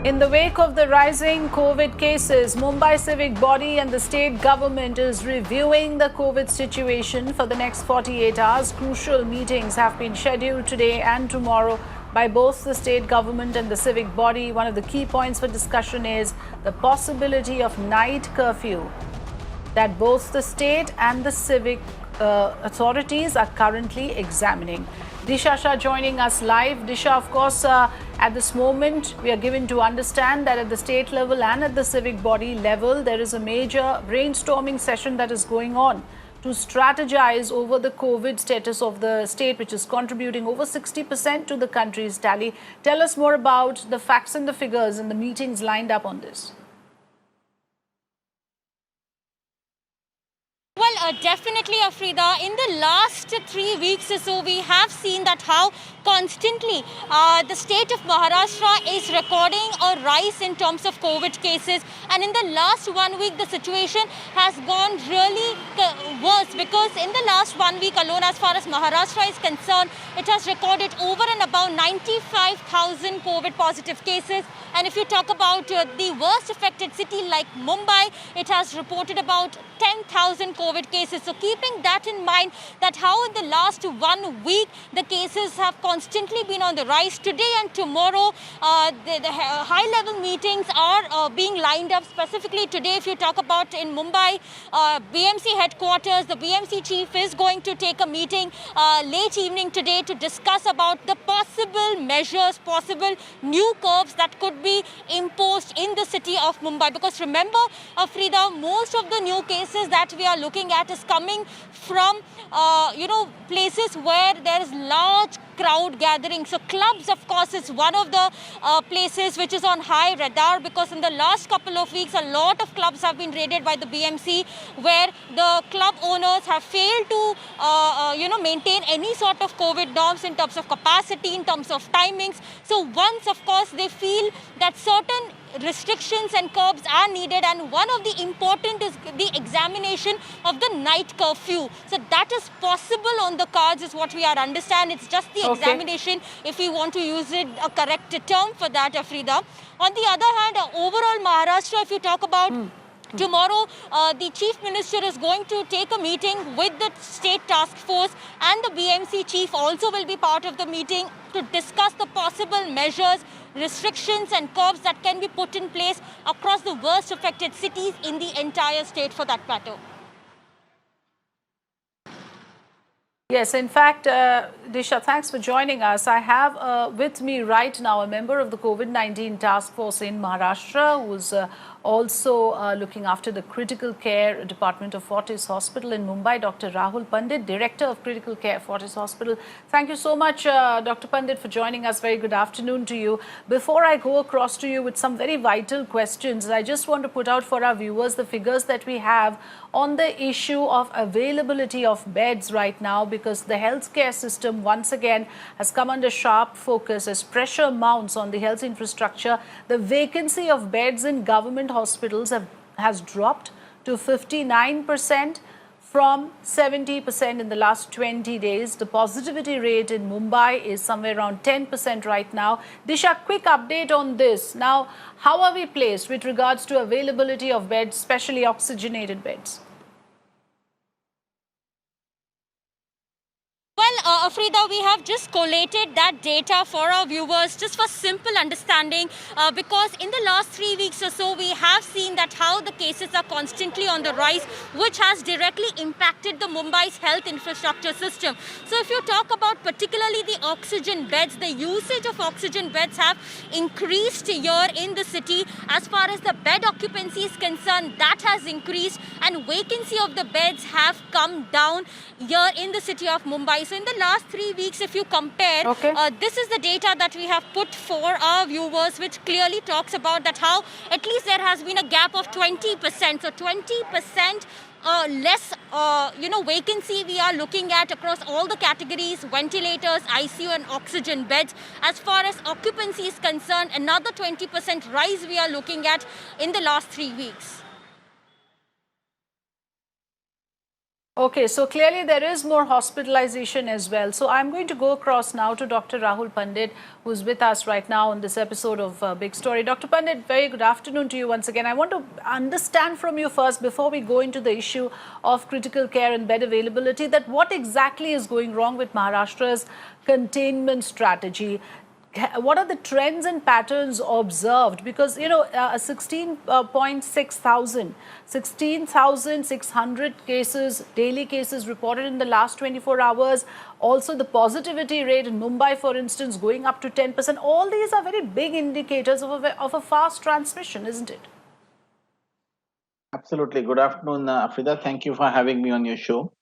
In the wake of the rising COVID cases, Mumbai civic body and the state government is reviewing the COVID situation for the next 48 hours. Crucial meetings have been scheduled today and tomorrow by both the state government and the civic body. One of the key points for discussion is the possibility of night curfew that both the state and the civic authorities are currently examining. Disha Shah joining us live. Disha, of course, at this moment, we are given to understand that at the state level and at the civic body level, there is a major brainstorming session that is going on to strategize over the COVID status of the state, which is contributing over 60% to the country's tally. Tell us more about the facts and the figures and the meetings lined up on this. Well, definitely, Afrida. In the last 3 weeks or so, we have seen that how constantly the state of Maharashtra is recording a rise in terms of COVID cases. And in the last 1 week, the situation has gone really worse, because in the last 1 week alone, as far as Maharashtra is concerned, it has recorded over and above 95,000 COVID positive cases. And if you talk about the worst affected city like Mumbai, it has reported about 10,000 COVID cases. So keeping that in mind, that how in the last 1 week the cases have constantly been on the rise, today and tomorrow the high-level meetings are being lined up. Specifically today, if you talk about in Mumbai, BMC headquarters, the BMC chief is going to take a meeting late evening today to discuss about the possible measures, possible new curbs that could be imposed in the city of Mumbai. Because remember, Afrida, most of the new cases that we are looking at is coming from, places where there is large crowd gathering. So clubs, of course, is one of the places which is on high radar, because in the last couple of weeks, a lot of clubs have been raided by the BMC, where the club owners have failed to, maintain any sort of COVID norms in terms of capacity, in terms of timings. So once, of course, they feel that certain restrictions and curbs are needed, and one of the important is the examination of the night curfew. So that is possible on the cards, is what we are understand. It's just the examination, if we want to use it a correct term for that, Afrida. On the other hand, overall Maharashtra, if you talk about tomorrow, the Chief Minister is going to take a meeting with the State Task Force, and the BMC Chief also will be part of the meeting to discuss the possible measures, restrictions and curbs that can be put in place across the worst affected cities in the entire state, for that matter. Yes, in fact, Disha, thanks for joining us. I have with me right now a member of the COVID-19 task force in Maharashtra, who's also looking after the critical care department of Fortis Hospital in Mumbai, Dr. Rahul Pandit, Director of Critical Care, Fortis Hospital. Thank you so much, Dr. Pandit, for joining us. Very good afternoon to you. Before I go across to you with some very vital questions, I just want to put out for our viewers the figures that we have on the issue of availability of beds right now, because the healthcare system once again has come under sharp focus as pressure mounts on the health infrastructure. The vacancy of beds in government hospitals has dropped to 59% from 70% in the last 20 days. The positivity rate in Mumbai is somewhere around 10% right now. Disha, quick update on this. Now, how are we placed with regards to availability of beds, especially oxygenated beds? Well, Afrida, we have just collated that data for our viewers, just for simple understanding, because in the last 3 weeks or so, we have seen that how the cases are constantly on the rise, which has directly impacted the Mumbai's health infrastructure system. So if you talk about particularly the oxygen beds, the usage of oxygen beds have increased here in the city. As far as the bed occupancy is concerned, that has increased, and vacancy of the beds have come down here in the city of Mumbai. So in the last 3 weeks, if you compare, this is the data that we have put for our viewers, which clearly talks about that how at least there has been a gap of 20%. So 20% less, vacancy we are looking at across all the categories: ventilators, ICU and oxygen beds. As far as occupancy is concerned, another 20% rise we are looking at in the last 3 weeks. Okay, so clearly there is more hospitalization as well. So I'm going to go across now to Dr. Rahul Pandit, who's with us right now on this episode of Big Story. Dr. Pandit, very good afternoon to you once again. I want to understand from you first, before we go into the issue of critical care and bed availability, that what exactly is going wrong with Maharashtra's containment strategy. What are the trends and patterns observed? Because, you know, 16.6 thousand, 16,600 cases, daily cases reported in the last 24 hours. Also, the positivity rate in Mumbai, for instance, going up to 10%. All these are very big indicators of a fast transmission, isn't it? Absolutely. Good afternoon, Afrida. Thank you for having me on your show.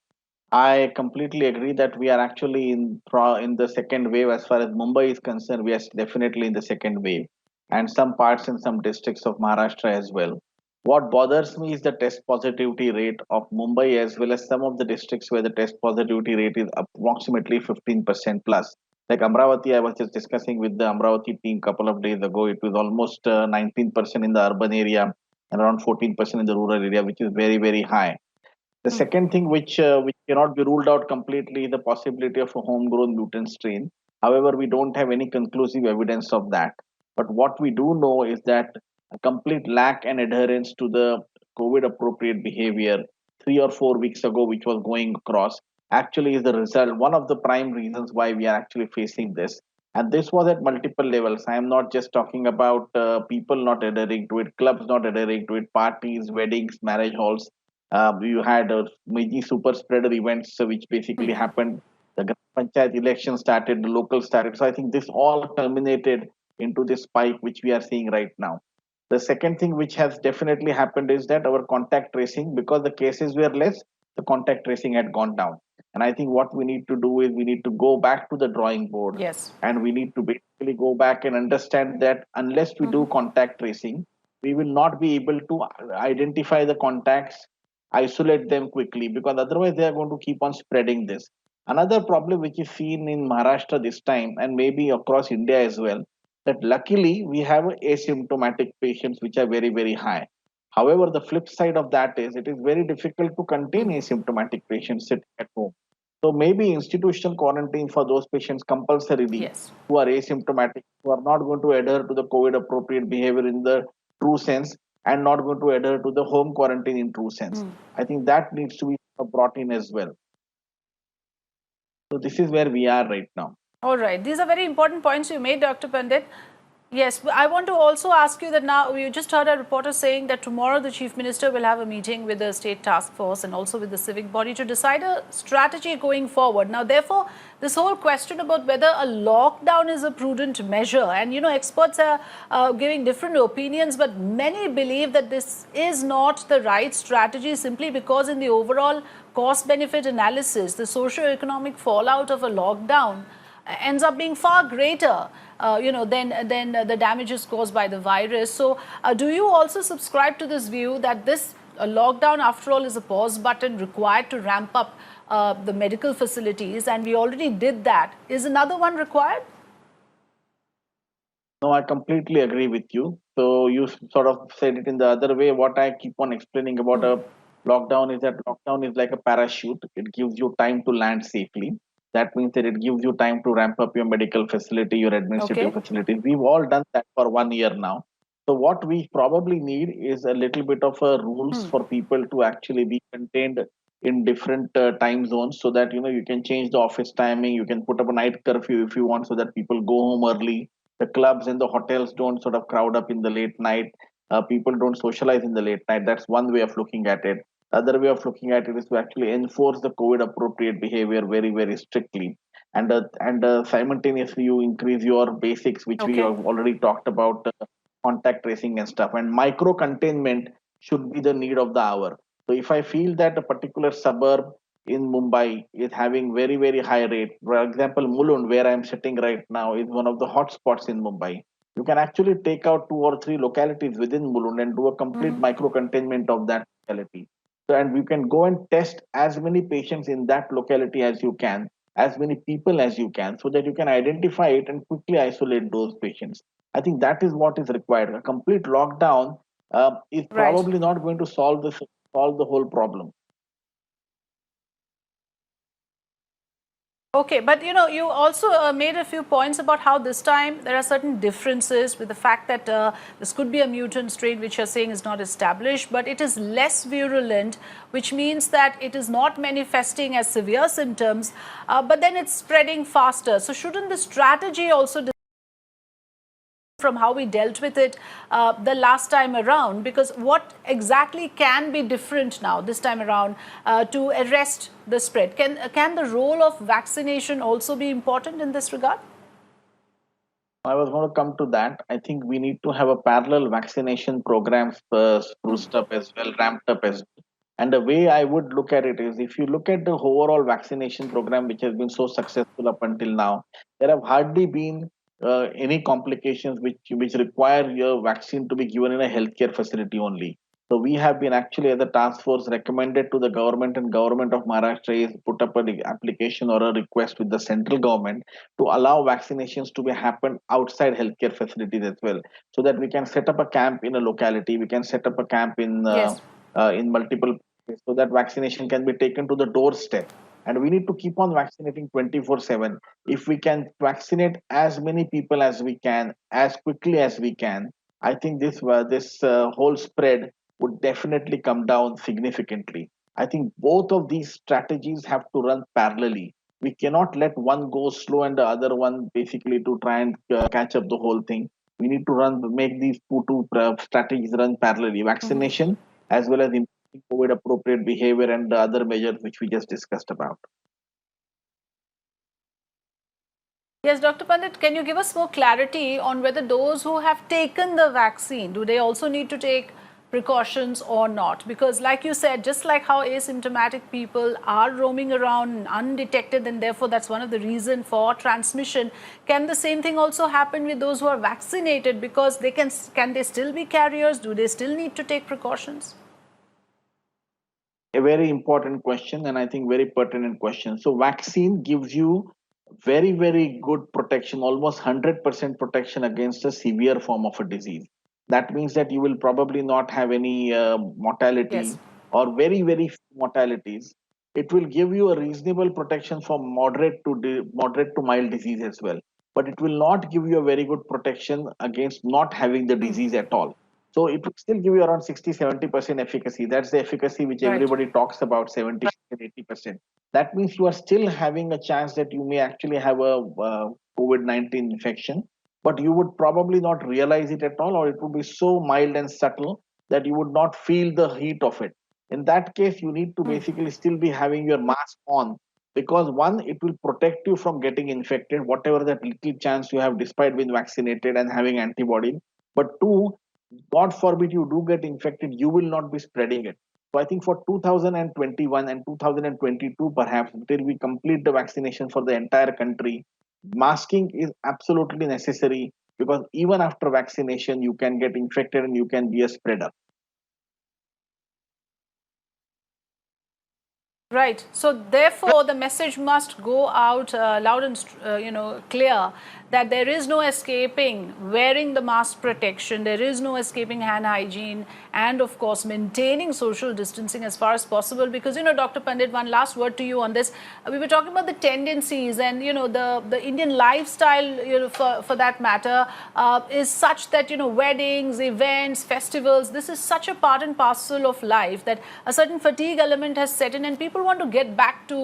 I completely agree that we are actually in the second wave as far as Mumbai is concerned. We are definitely in the second wave, and some parts in some districts of Maharashtra as well. What bothers me is the test positivity rate of Mumbai as well as some of the districts where the test positivity rate is approximately 15% plus. Like Amravati, I was just discussing with the Amravati team couple of days ago. It was almost 19% in the urban area and around 14% in the rural area, which is very, very high. The second thing which cannot be ruled out completely is the possibility of a homegrown mutant strain. However, we don't have any conclusive evidence of that. But what we do know is that a complete lack and adherence to the COVID appropriate behavior 3 or 4 weeks ago, which was going across, actually is the result, one of the prime reasons why we are actually facing this. And this was at multiple levels. I am not just talking about people not adhering to it, clubs not adhering to it, parties, weddings, marriage halls. You had many super spreader events which basically happened. The Gram Panchayat election started, the local started. So I think this all culminated into this spike which we are seeing right now. The second thing which has definitely happened is that our contact tracing, because the cases were less, the contact tracing had gone down. And I think what we need to do is we need to go back to the drawing board, Yes. and we need to basically go back and understand that unless we do contact tracing, we will not be able to identify the contacts, isolate them quickly, because otherwise they are going to keep on spreading this. Another problem which is seen in Maharashtra this time and maybe across India as well, that luckily we have asymptomatic patients which are very, very high. However, the flip side of that is it is very difficult to contain asymptomatic patients sitting at home. So maybe institutional quarantine for those patients compulsorily Yes. who are asymptomatic, who are not going to adhere to the COVID appropriate behavior in the true sense, and not going to adhere to the home quarantine in true sense. I think that needs to be brought in as well. So this is where we are right now. All right. These are very important points you made, Dr. Pandit. Yes, I want to also ask you that now you just heard a reporter saying that tomorrow the Chief Minister will have a meeting with the state task force and also with the civic body to decide a strategy going forward. Now, therefore, this whole question about whether a lockdown is a prudent measure, and you know, experts are giving different opinions, but many believe that this is not the right strategy simply because in the overall cost benefit analysis, the socio-economic fallout of a lockdown ends up being far greater, than the damages caused by the virus. So, do you also subscribe to this view that this lockdown, after all, is a pause button required to ramp up the medical facilities, and we already did that? Is another one required? No, I completely agree with you. So you sort of said it in the other way. What I keep on explaining about a lockdown is that lockdown is like a parachute. It gives you time to land safely. That means that it gives you time to ramp up your medical facility, your administrative Okay. facilities. We've all done that for 1 year now. So what we probably need is a little bit of a rules for people to actually be contained in different time zones, so that you can change the office timing. You can put up a night curfew if you want, so that people go home early. The clubs and the hotels don't sort of crowd up in the late night. People don't socialize in the late night. That's one way of looking at it. The other way of looking at it is to actually enforce the COVID appropriate behavior very, very strictly. And simultaneously, you increase your basics, which we Okay. have already talked about, contact tracing and stuff. And micro containment should be the need of the hour. So if I feel that a particular suburb in Mumbai is having very, very high rate. For example, Mulund, where I'm sitting right now, is one of the hot spots in Mumbai. You can actually take out 2 or 3 localities within Mulund and do a complete micro containment of that locality. So, and you can go and test as many patients in that locality as you can, as many people as you can, so that you can identify it and quickly isolate those patients. I think that is what is required. A complete lockdown is Right. probably not going to solve the whole problem. Okay, but you also made a few points about how this time there are certain differences with the fact that this could be a mutant strain, which you're saying is not established, but it is less virulent, which means that it is not manifesting as severe symptoms, but then it's spreading faster. So, shouldn't the strategy also from how we dealt with it the last time around, because what exactly can be different now this time around to arrest the spread? Can the role of vaccination also be important in this regard? I was going to come to that. I think we need to have a parallel vaccination program spruced up as well, ramped up as well. And the way I would look at it is, if you look at the overall vaccination program, which has been so successful up until now, there have hardly been any complications which require your vaccine to be given in a healthcare facility only. So we have been actually, as a task force, recommended to the government, and government of Maharashtra is put up an application or a request with the central government to allow vaccinations to be happen outside healthcare facilities as well, so that we can set up a camp in a locality, we can set up a camp Yes. in multiple places, so that vaccination can be taken to the doorstep. And we need to keep on vaccinating 24/7. If we can vaccinate as many people as we can, as quickly as we can, I think this whole spread would definitely come down significantly. I think both of these strategies have to run parallelly. We cannot let one go slow and the other one basically to try and catch up the whole thing. We need to make these two strategies run parallelly: vaccination as well as COVID appropriate behavior and the other measures which we just discussed about. Yes, Dr. Pandit, can you give us more clarity on whether those who have taken the vaccine, do they also need to take precautions or not? Because like you said, just like how asymptomatic people are roaming around undetected, and therefore that's one of the reasons for transmission, can the same thing also happen with those who are vaccinated? Because can they still be carriers? Do they still need to take precautions? A very important question, and I think very pertinent question. So vaccine gives you very good protection, almost 100% protection against a severe form of a disease. That means that you will probably not have any Yes. mortality, or very few mortalities. It will give you a reasonable protection for moderate to mild disease as well, but it will not give you a very good protection against not having the disease at all. So it will still give you around 60-70% efficacy. That's the efficacy which Right. everybody talks about, 70-80%. That means you are still having a chance that you may actually have a COVID-19 infection, but you would probably not realize it at all, or it would be so mild and subtle that you would not feel the heat of it. In that case, you need to basically still be having your mask on, because one, it will protect you from getting infected, whatever that little chance you have despite being vaccinated and having antibody. But two, God forbid you do get infected, you will not be spreading it. So I think for 2021 and 2022, perhaps till we complete the vaccination for the entire country, masking is absolutely necessary, because even after vaccination, you can get infected and you can be a spreader. Right. So therefore, the message must go out loud and clear that there is no escaping wearing the mask protection. There is no escaping hand hygiene, and of course maintaining social distancing as far as possible. Because Dr. Pandit, one last word to you on this. We were talking about the tendencies, and the Indian lifestyle, for that matter, is such that weddings, events, festivals. This is such a part and parcel of life that a certain fatigue element has set in, and people want to get back to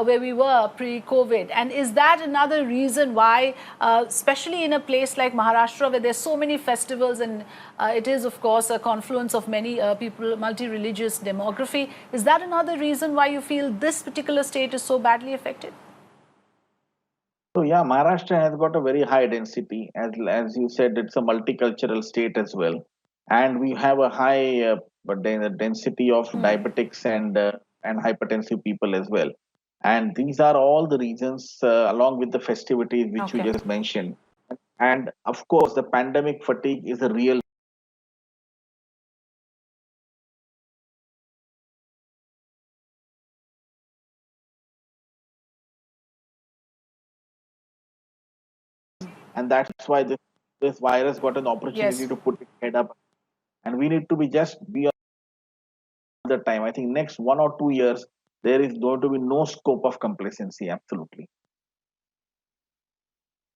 where we were pre-COVID. And is that another reason why, especially in a place like Maharashtra, where there's so many festivals, and it is of course a confluence of many people, multi-religious demography, is that another reason why you feel this particular state is so badly affected? So yeah, Maharashtra has got a very high density, as you said, it's a multicultural state as well, and we have a high density of diabetics and hypertensive people as well. And these are all the reasons, along with the festivities which you Okay. just mentioned. And of course, the pandemic fatigue is a real, and that's why this virus got an opportunity Yes. to put its head up. And we need to be on the time. I think next 1 or 2 years, there is going to be no scope of complacency. Absolutely.